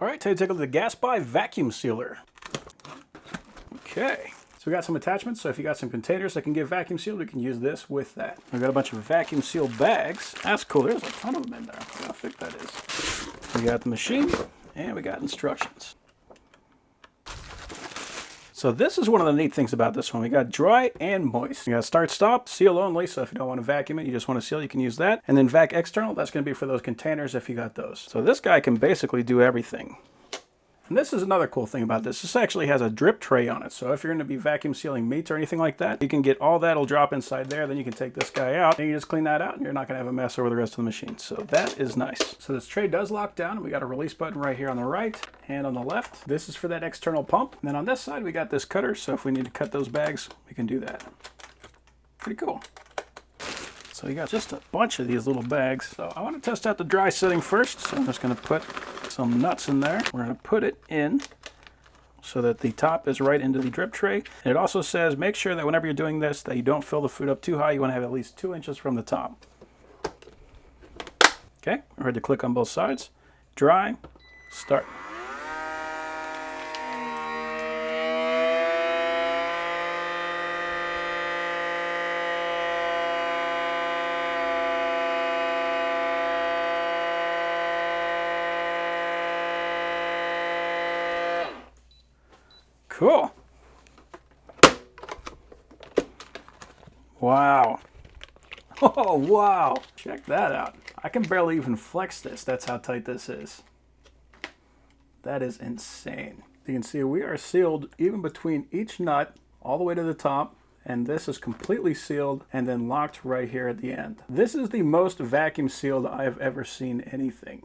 All right, time to take a look at the Gasbye vacuum sealer. Okay, so we got some attachments. So if you got some containers that can get vacuum sealed, we can use this with that. We got a bunch of vacuum sealed bags. That's cool. There's a ton of them in there. Look how thick that is. We got the machine and we got instructions. So this is one of the neat things about this one. We got dry and moist. You got start, stop, seal only. So if you don't want to vacuum it, you just want to seal, you can use that. And then vac external, that's going to be for those containers if you got those. So this guy can basically do everything. And this is another cool thing about this. This actually has a drip tray on it. So if you're going to be vacuum sealing meats or anything like that, you can get all that'll drop inside there. Then you can take this guy out and you just clean that out and you're not going to have a mess over the rest of the machine. So that is nice. So this tray does lock down. We got a release button right here on the right and on the left. This is for that external pump. And then on this side, we got this cutter. So if we need to cut those bags, we can do that. Pretty cool. So you got just a bunch of these little bags. So I want to test out the dry setting first. So I'm just going to put some nuts in there. We're going to put it in so that the top is right into the drip tray. And it also says make sure that whenever you're doing this that you don't fill the food up too high. You want to have at least 2 inches from the top. Okay, we're ready to click on both sides. Dry, start. Cool. Wow. Oh, wow. Check that out. I can barely even flex this. That's how tight this is. That is insane. You can see we are sealed even between each nut all the way to the top. And this is completely sealed and then locked right here at the end. This is the most vacuum sealed I have ever seen anything.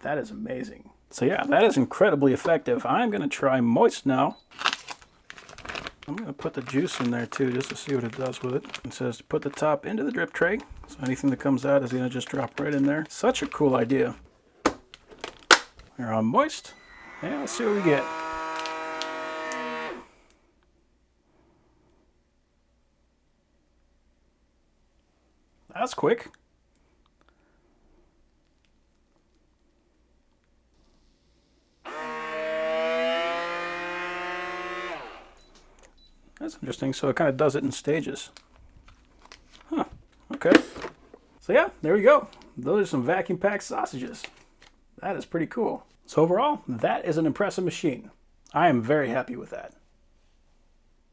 That is amazing. So yeah, that is incredibly effective. I'm going to try moist now. I'm going to put the juice in there too, just to see what it does with it. It says to put the top into the drip tray, so anything that comes out is going to just drop right in there. Such a cool idea. We're on moist, and let's see what we get. That's quick. That's interesting. So it kind of does it in stages. Huh. Okay. So yeah, there we go. Those are some vacuum packed sausages. That is pretty cool. So overall, that is an impressive machine. I am very happy with that.